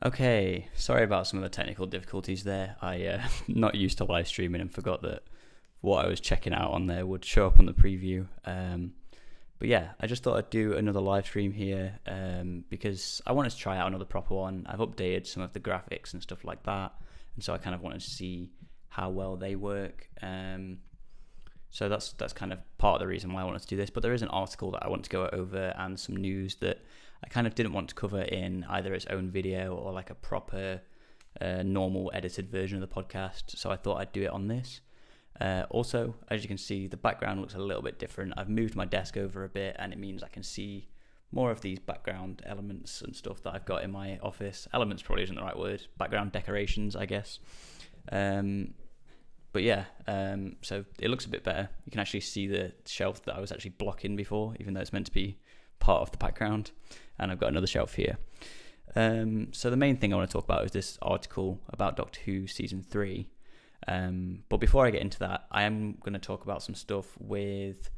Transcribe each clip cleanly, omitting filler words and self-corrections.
Okay, sorry about some of the technical difficulties there. I not used to live streaming and forgot that what I was checking out on there would show up on the preview. But yeah, I just thought I'd do another live stream here because I wanted to try out another proper one. I've updated some of the graphics and stuff like that, and so I kind of wanted to see how well they work. So that's kind of part of the reason why I wanted to do this. But there is an article that I want to go over and some news that I kind of didn't want to cover in either its own video or like a proper normal edited version of the podcast. So I thought I'd do it on this. Also, as you can see, the background looks a little bit different. I've moved my desk over a bit, and it means I can see more of these background elements and stuff that I've got in my office. Elements probably isn't the right word. Background decorations, I guess. But yeah, so it looks a bit better. You can actually see the shelf that I was actually blocking before, even though it's meant to be part of the background. And I've got another shelf here. So the main thing I want to talk about is this article about Doctor Who Season 3. But before I get into that, I am going to talk about some stuff with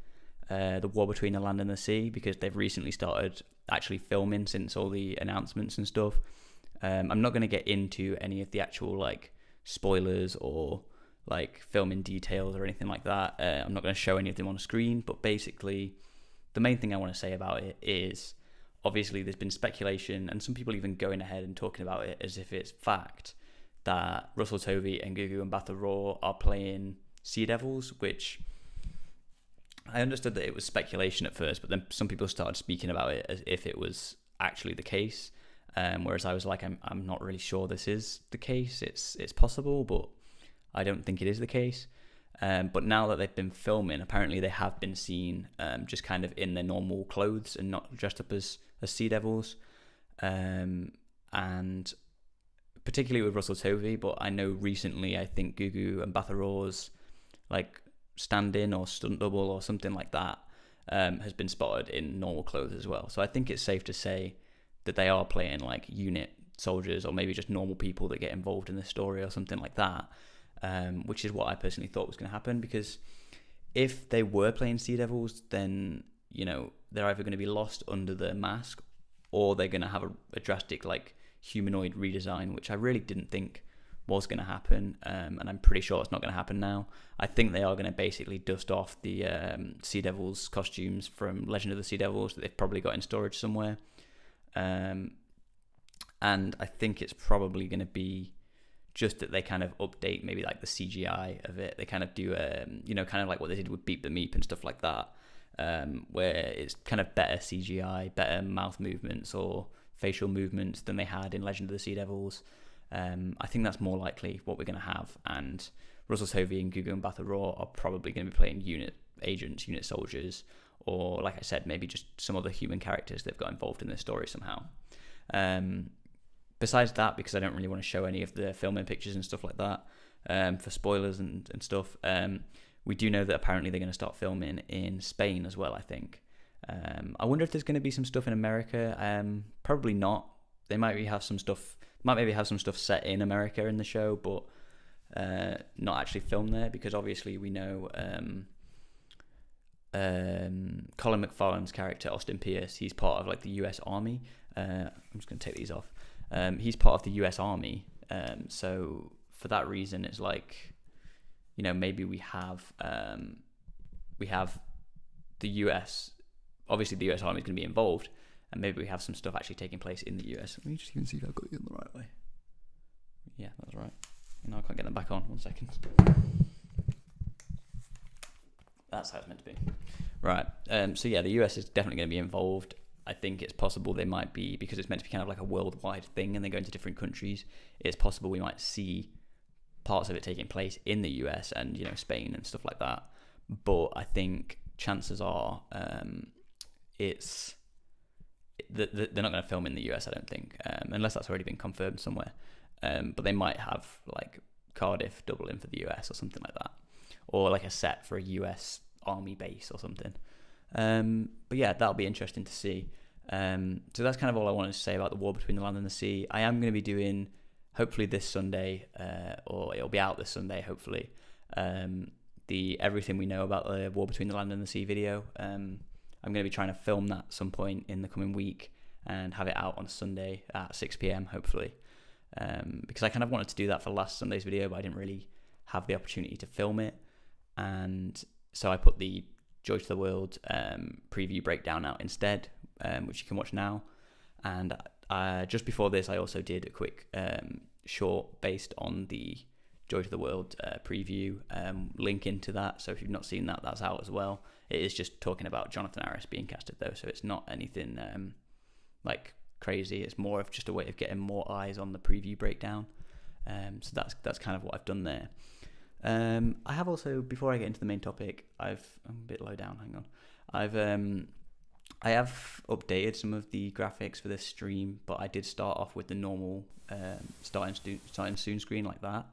the War Between the Land and the Sea, because they've recently started actually filming since all the announcements and stuff. I'm not going to get into any of the actual like spoilers or like filming details or anything like that. I'm not going to show any of them on screen, but basically the main thing I want to say about it is obviously there's been speculation and some people even going ahead and talking about it as if it's fact that Russell Tovey and Gugu Mbatha Raw are playing Sea Devils, which I understood that it was speculation at first, but then some people started speaking about it as if it was actually the case. Whereas I was like, I'm not really sure this is the case. It's possible, but I don't think it is the case. But now that they've been filming, apparently they have been seen just kind of in their normal clothes and not dressed up as Sea Devils. And particularly with Russell Tovey, but I know recently I think Gugu Mbatha Raw's like stand-in or stunt double or something like that has been spotted in normal clothes as well. So I think it's safe to say that they are playing like unit soldiers or maybe just normal people that get involved in the story or something like that. Which is what I personally thought was going to happen, because if they were playing Sea Devils, then, you know, they're either going to be lost under the mask or they're going to have a drastic, like, humanoid redesign, which I really didn't think was going to happen, and I'm pretty sure it's not going to happen now. I think they are going to basically dust off the Sea Devils costumes from Legend of the Sea Devils that they've probably got in storage somewhere. And I think it's probably going to be just that they kind of update maybe like the CGI of it. They kind of do, kind of like what they did with Beep the Meep and stuff like that, where it's kind of better CGI, better mouth movements or facial movements than they had in Legend of the Sea Devils. I think that's more likely what we're going to have. And Russell Tovey and Gugu Mbatha Raw are probably going to be playing unit agents, unit soldiers, or like I said, maybe just some other human characters they've got involved in this story somehow. Besides that, because I don't really want to show any of the filming pictures and stuff like that for spoilers and stuff, we do know that apparently they're going to start filming in Spain as well, I think. I wonder if there's going to be some stuff in America. Probably not. They might maybe have some stuff set in America in the show, but not actually filmed there, because obviously we know Colin McFarlane's character, Austin Pierce, he's part of like the US Army. I'm just going to take these off. He's part of the US Army, so for that reason, it's like, you know, maybe we have the US. Obviously, the US Army is going to be involved, and maybe we have some stuff actually taking place in the US. Let me just even see if I've got you in the right way. Yeah, that's right. No, I can't get them back on. 1 second. That's how it's meant to be. Right. So yeah, the US is definitely going to be involved. I think it's possible they might be, because it's meant to be kind of like a worldwide thing and they go into different countries. It's possible we might see parts of it taking place in the US and, you know, Spain and stuff like that. But I think chances are they're not going to film in the US, I don't think, unless that's already been confirmed somewhere. But they might have like Cardiff double in for the US or something like that, or like a set for a US Army base or something. But yeah, that'll be interesting to see. So that's kind of all I wanted to say about the War Between the Land and the Sea. I am going to be doing, hopefully this Sunday, or it'll be out this Sunday, hopefully, the Everything We Know About the War Between the Land and the Sea video. I'm going to be trying to film that at some point in the coming week and have it out on Sunday at 6 p.m, hopefully. because I kind of wanted to do that for last Sunday's video, but I didn't really have the opportunity to film it. And so I put the Joy to the World preview breakdown out instead, which you can watch now. And just before this, I also did a quick short based on the Joy to the World preview, link into that. So if you've not seen that, that's out as well. It is just talking about Jonathan Harris being casted though, so it's not anything like crazy. It's more of just a way of getting more eyes on the preview breakdown. So that's kind of what I've done there. I have also, before I get into the main topic, I'm a bit low down. Hang on. I have updated some of the graphics for this stream, but I did start off with the normal starting soon screen like that.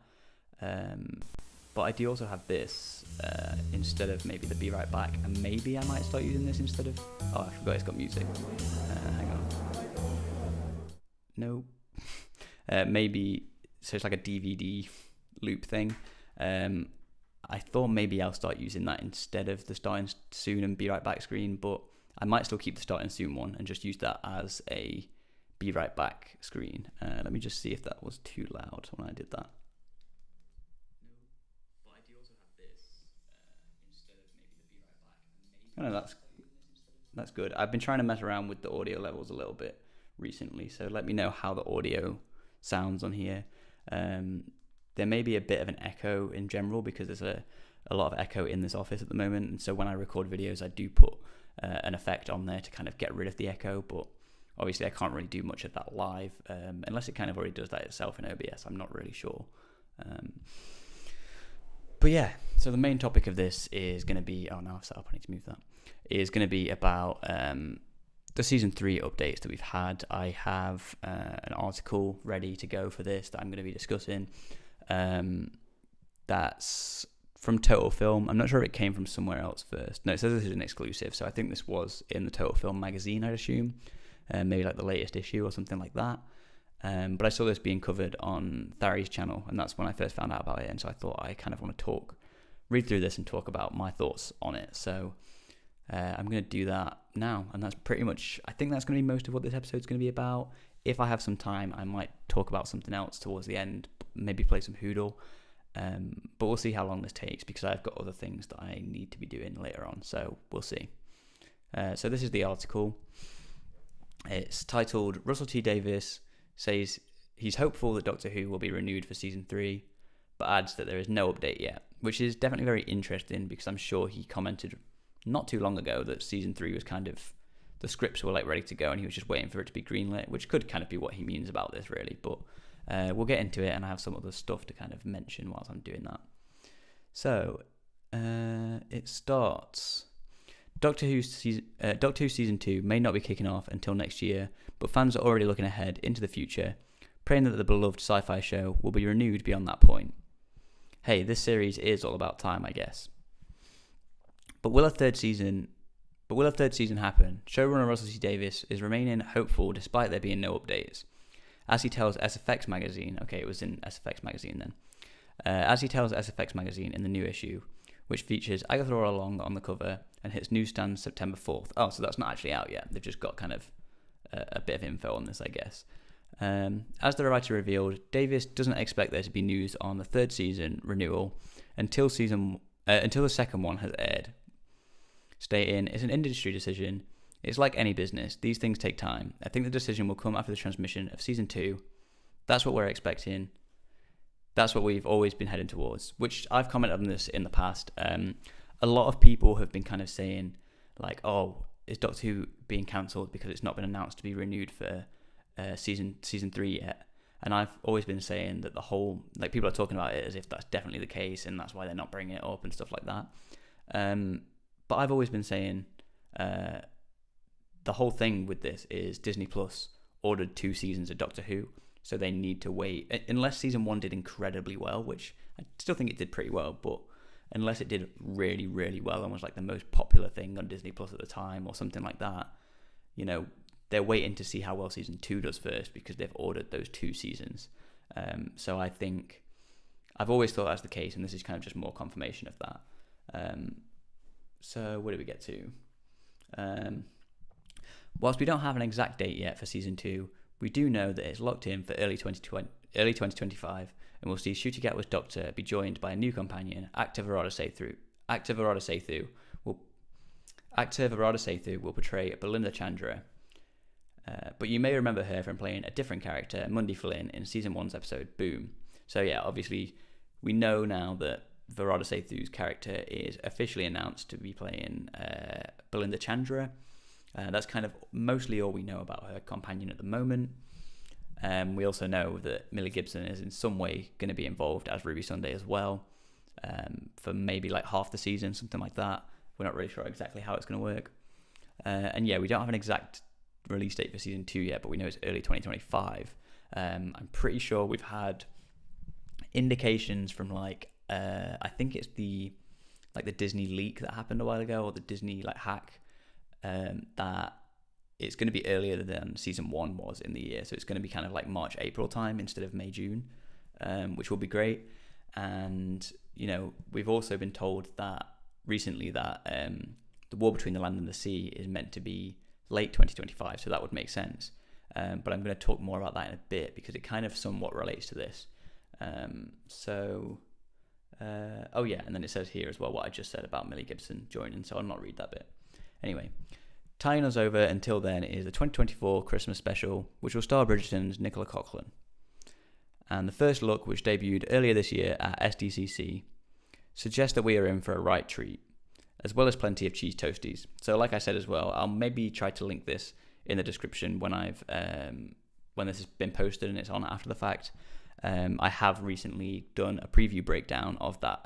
But I do also have this instead of maybe the Be Right Back, and maybe I might start using this instead of. Oh, I forgot it's got music. Hang on. No. Maybe so it's like a DVD loop thing. I thought maybe I'll start using that instead of the starting soon and Be Right Back screen, but I might still keep the starting soon one and just use that as a Be Right Back screen. Let me just see if that was too loud when I did that. No, but I do also have this instead of maybe the Be Right Back. Oh, no, that's good. I've been trying to mess around with the audio levels a little bit recently, so let me know how the audio sounds on here. There may be a bit of an echo in general because there's a lot of echo in this office at the moment, and so when I record videos I do put an effect on there to kind of get rid of the echo, but obviously I can't really do much of that live unless it kind of already does that itself in OBS. I'm not really sure. But yeah, so the main topic of this is going to be, oh no, I've set up, I need to move that, is going to be about the season 3 updates that we've had. I have an article ready to go for this that I'm going to be discussing. That's from Total Film. I'm not sure if it came from somewhere else first. No, it says this is an exclusive, so I think this was in the Total Film magazine, I'd assume. Maybe like the latest issue or something like that. But I saw this being covered on Thari's channel, and that's when I first found out about it, and so I thought I kind of want to read through this and talk about my thoughts on it. So I'm going to do that now, and that's pretty much, I think that's going to be most of what this episode's going to be about. If I have some time, I might talk about something else towards the end, maybe play some Whodle, but we'll see how long this takes because I've got other things that I need to be doing later on, so we'll see. So this is the article. It's titled, Russell T Davies says he's hopeful that Doctor Who will be renewed for season 3, but adds that there is no update yet, which is definitely very interesting because I'm sure he commented not too long ago that season 3 was kind of, the scripts were like ready to go and he was just waiting for it to be greenlit, which could kind of be what he means about this really, but we'll get into it, and I have some other stuff to kind of mention whilst I'm doing that. So it starts. Doctor Who season 2 may not be kicking off until next year, but fans are already looking ahead into the future, praying that the beloved sci-fi show will be renewed beyond that point. Hey, this series is all about time, I guess. But will a third season happen? Showrunner Russell T Davies is remaining hopeful despite there being no updates. As he tells SFX magazine, okay, it was in SFX magazine then. As he tells SFX magazine in the new issue, which features Agatha all along on the cover and hits newsstands September 4th. Oh, so that's not actually out yet. They've just got kind of a bit of info on this, I guess. As the writer revealed, Davies doesn't expect there to be news on the third season renewal until the second one has aired. Stating, it's an industry decision. It's like any business. These things take time. I think the decision will come after the transmission of season 2. That's what we're expecting. That's what we've always been heading towards, which I've commented on this in the past. A lot of people have been kind of saying, like, oh, is Doctor Who being cancelled because it's not been announced to be renewed for season 3 yet? And I've always been saying that the whole, like, people are talking about it as if that's definitely the case and that's why they're not bringing it up and stuff like that. But I've always been saying the whole thing with this is Disney Plus ordered 2 seasons of Doctor Who, so they need to wait. Unless season 1 did incredibly well, which I still think it did pretty well, but unless it did really, really well and was like the most popular thing on Disney Plus at the time or something like that, you know, they're waiting to see how well season 2 does first because they've ordered those 2 seasons. So I think I've always thought that's the case, and this is kind of just more confirmation of that. So where do we get to? Whilst we don't have an exact date yet for season 2, we do know that it's locked in for early 2020. early 2025, and we'll see Ncuti Gatwa's Doctor be joined by a new companion, Actor Varada Sethu. Actor Varada Sethu will portray Belinda Chandra, but you may remember her from playing a different character, Mundi Flynn, in Season 1's episode Boom. So yeah, obviously, we know now that Varada Sethu's character is officially announced to be playing Belinda Chandra. That's kind of mostly all we know about her companion at the moment. We also know that Millie Gibson is in some way going to be involved as Ruby Sunday as well, for maybe like half the season, something like that. We're not really sure exactly how it's going to work. And yeah, we don't have an exact release date for season 2 yet, but we know it's early 2025. I'm pretty sure we've had indications from I think it's the Disney leak that happened a while ago, or the Disney hack, that it's going to be earlier than season 1 was in the year. So it's going to be kind of like March, April time instead of May, June, which will be great. And, we've also been told that recently that the War Between the Land and the Sea is meant to be late 2025. So that would make sense. But I'm going to talk more about that in a bit because it kind of somewhat relates to this. And then it says here as well what I just said about Millie Gibson joining, so I'll not read that bit. Anyway, tying us over until then is the 2024 Christmas special, which will star Bridgerton's Nicola Coughlan. And the first look, which debuted earlier this year at SDCC, suggests that we are in for a right treat, as well as plenty of cheese toasties. So like I said as well, I'll maybe try to link this in the description when this has been posted and it's on after the fact. I have recently done a preview breakdown of that,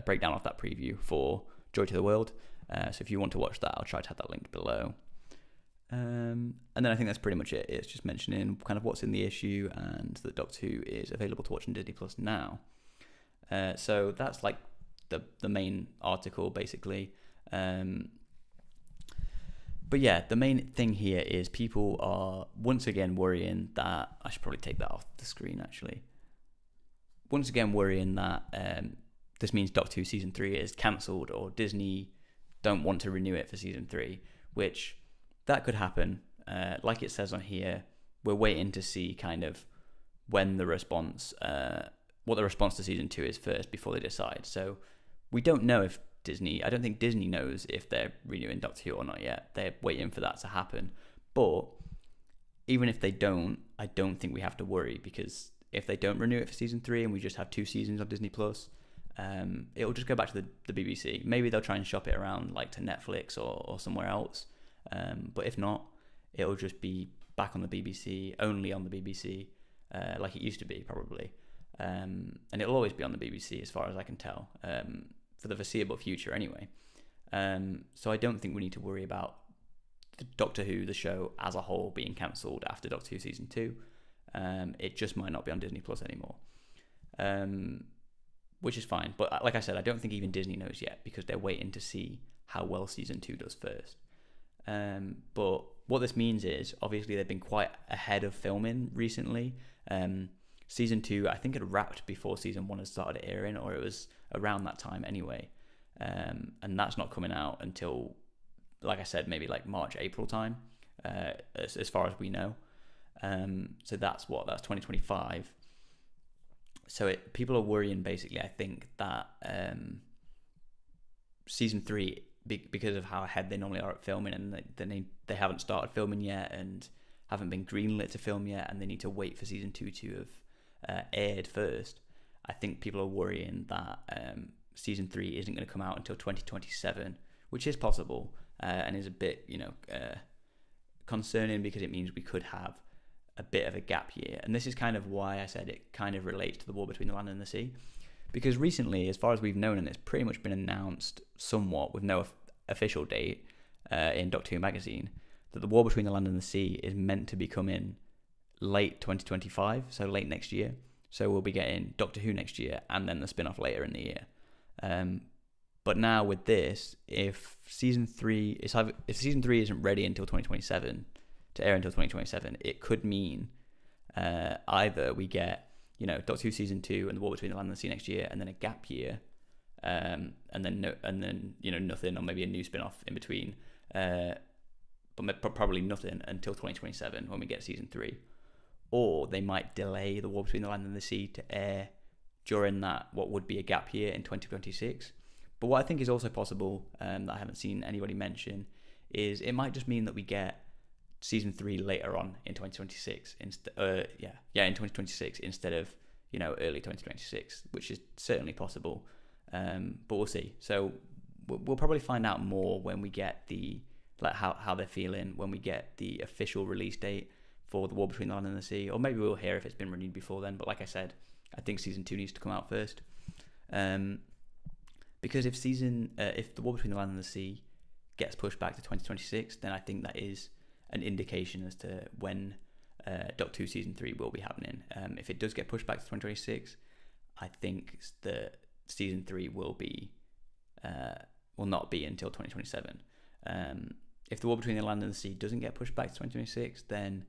preview for Joy to the World. So if you want to watch that, I'll try to have that linked below. And then I think that's pretty much it. It's just mentioning kind of what's in the issue and that Doctor Who is available to watch on Disney Plus now. So that's like the main article basically. But yeah, the main thing here is people are once again worrying that I should probably take that off the screen actually. Once again worrying that this means Doctor Who Season 3 is cancelled or Disney don't want to renew it for Season 3, which that could happen. Like it says on here, we're waiting to see kind of when the response, what the response to Season 2 is first before they decide. So we don't know if I don't think Disney knows if they're renewing Doctor Who or not yet. They're waiting for that to happen. But even if they don't, I don't think we have to worry, because if they don't renew it for Season 3 and we just have 2 seasons on Disney Plus, it'll just go back to the BBC. Maybe they'll try and shop it around to Netflix or somewhere else. But if not, it'll just be back on the BBC, only on the BBC, like it used to be probably. And it'll always be on the BBC as far as I can tell, for the foreseeable future anyway. So I don't think we need to worry about the Doctor Who, the show as a whole, being cancelled after Doctor Who Season 2. It just might not be on Disney Plus anymore. Which is fine. But like I said, I don't think even Disney knows yet, because they're waiting to see how well Season 2 does first. But what this means is, obviously, they've been quite ahead of filming recently. Season 2, I think, had wrapped before Season 1 had started airing, or it was around that time anyway. And that's not coming out until, like I said, maybe March, April time, as far as we know. So that's 2025. So people are worrying, basically, I think, that Season 3, because of how ahead they normally are at filming, and they haven't started filming yet and haven't been greenlit to film yet, and they need to wait for Season 2 to have aired first. I think people are worrying that Season 3 isn't going to come out until 2027, which is possible, and is a bit, concerning, because it means we could have a bit of a gap year. And this is kind of why I said it kind of relates to the War Between the Land and the Sea, because recently, as far as we've known, and it's pretty much been announced somewhat with no official date in Doctor Who magazine, that the War Between the Land and the Sea is meant to be coming late 2025, so late next year. So we'll be getting Doctor Who next year, and then the spin-off later in the year. But now with this, if Season 3 isn't ready until 2027, to air until 2027, it could mean either we get Doctor Who Season 2 and the War Between the Land and the Sea next year, and then a gap year, and then nothing, or maybe a new spin-off in between, but probably nothing until 2027 when we get Season 3. or they might delay The War Between the Land and the Sea to air during that what would be a gap year in 2026. But what I think is also possible, that I haven't seen anybody mention, is it might just mean that we get season 3 later on in 2026 in 2026 instead of early 2026, which is certainly possible. But we'll see. So we'll probably find out more when we get the how they're feeling, when we get the official release date for The War Between the Land and the Sea, or maybe we'll hear if it's been renewed before then. But like I said, I think season 2 needs to come out first, because if The War Between the Land and the Sea gets pushed back to 2026, then I think that is an indication as to when Doctor Who season 3 will be happening. If it does get pushed back to 2026, I think that season 3 will not be until 2027. If The War Between the Land and the Sea doesn't get pushed back to 2026, then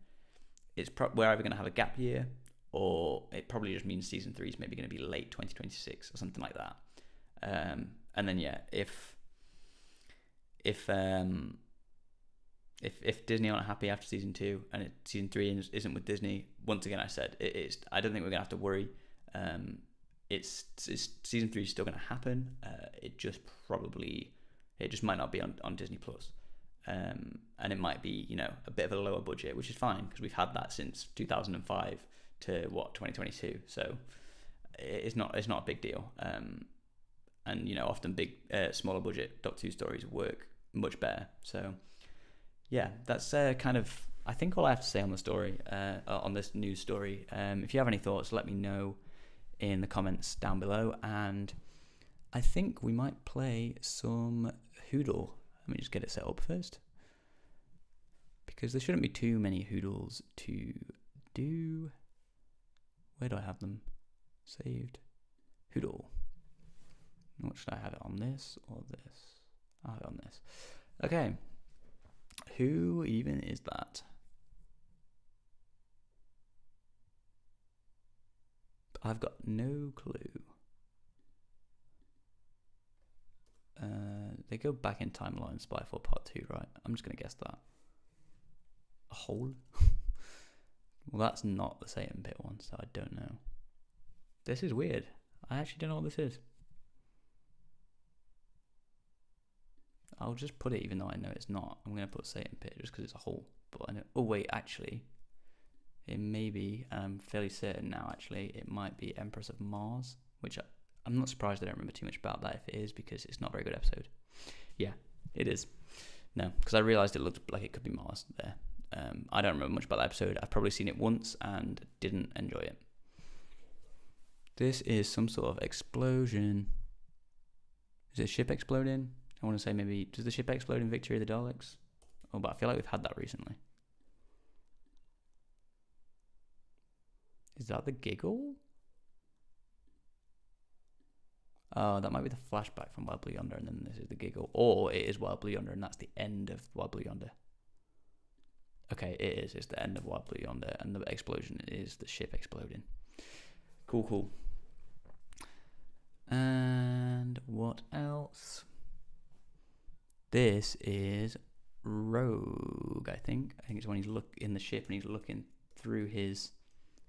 we're either going to have a gap year, or it probably just means season 3 is maybe going to be late 2026 or something like that. And then if Disney aren't happy after season 2 and season 3 isn't with Disney, once again I said I don't think we're gonna have to worry. It's season 3 is still gonna happen. It just might not be on Disney Plus, and it might be a bit of a lower budget, which is fine because we've had that since 2005 to 2022. So it's not a big deal. And often big smaller budget Doctor Who stories work much better. So yeah, that's kind of I think all I have to say on the story, on this news story. If you have any thoughts, let me know in the comments down below, and I think we might play some Whodle. Let me just get it set up first, because there shouldn't be too many Whodles to do. Where do I have them saved? Whodle. What should I have it on, this or this? I'll have it on this. Okay. Who even is that? I've got no clue. They go back in timeline Spyfall Part 2, right? I'm just going to guess that. A hole? Well, that's not the Satan Pit one, so I don't know. This is weird. I actually don't know what this is. I'll just put it even though I know it's not. I'm going to put Satan Pit just because it's a hole. But I know. Oh, wait, actually. It may be, and I'm fairly certain now, actually, it might be Empress of Mars, which I'm not surprised I don't remember too much about that if it is, because it's not a very good episode. Yeah, it is. No, because I realised it looked like it could be Mars there. I don't remember much about that episode. I've probably seen it once and didn't enjoy it. This is some sort of explosion. Is it a ship exploding? I want to say maybe, does the ship explode in Victory of the Daleks? Oh, but I feel like we've had that recently. Is that the giggle? Oh, that might be the flashback from Wild Blue Yonder, and then this is the giggle. Or it is Wild Blue Yonder, and that's the end of Wild Blue Yonder. Okay, it is. It's the end of Wild Blue Yonder, and the explosion is the ship exploding. Cool, cool. And what else? This is Rogue, I think. I think it's when he's in the ship and he's looking through his...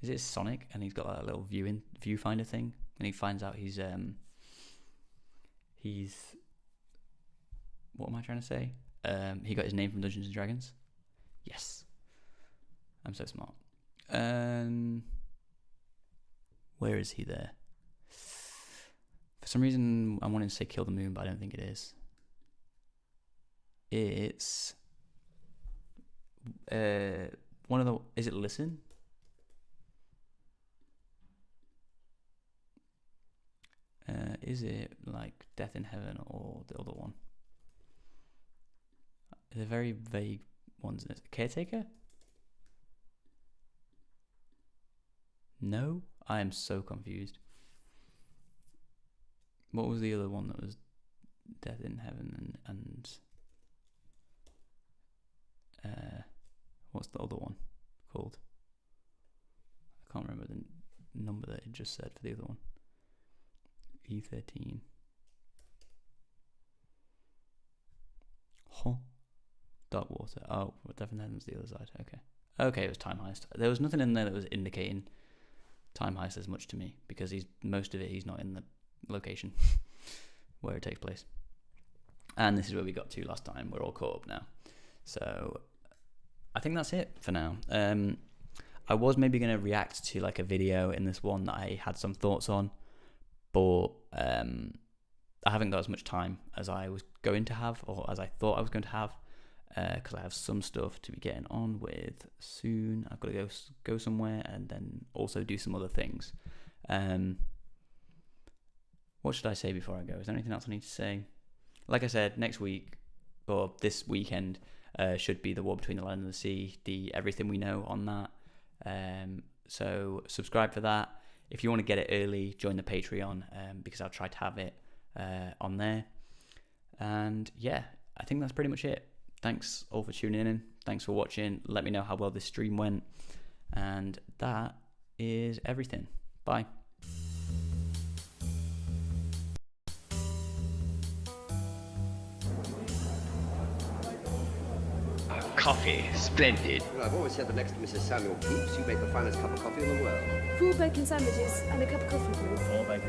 Is it Sonic? And he's got that little viewfinder thing, and he finds out he's what am I trying to say? He got his name from Dungeons and Dragons. Yes, I'm so smart. Where is he there? For some reason, I wanted to say Kill the Moon, but I don't think it is. It's one of the. Is it Listen? Is it like Death in Heaven or the other one? They're very vague ones in it. Caretaker? No? I am so confused. What was the other one that was Death in Heaven and what's the other one called? I can't remember the number that it just said for the other one. E13. Huh. Dark Water. Oh, Death in Heaven's the other side. Okay. Okay, it was Time Heist. There was nothing in there that was indicating Time Heist as much to me, because most of it he's not in the location where it takes place. And this is where we got to last time. We're all caught up now. So I think that's it for now. I was maybe going to react to like a video in this one that I had some thoughts on, but I haven't got as much time as I was going to have, or as I thought I was going to have, because I have some stuff to be getting on with soon. I've got to go somewhere and then also do some other things. What should I say before I go? Is there anything else I need to say? Like I said, next week, or this weekend, should be the War Between the Land and the Sea, the Everything We Know on that. So subscribe for that. If you want to get it early, join the Patreon, because I'll try to have it on there. And yeah, I think that's pretty much it. Thanks all for tuning in. Thanks for watching. Let me know how well this stream went. And that is everything. Bye. Coffee, splendid. Well, I've always said that next to Mrs. Samuel Pepys, you make the finest cup of coffee in the world. 4 bacon sandwiches and a cup of coffee, please. 4 bacon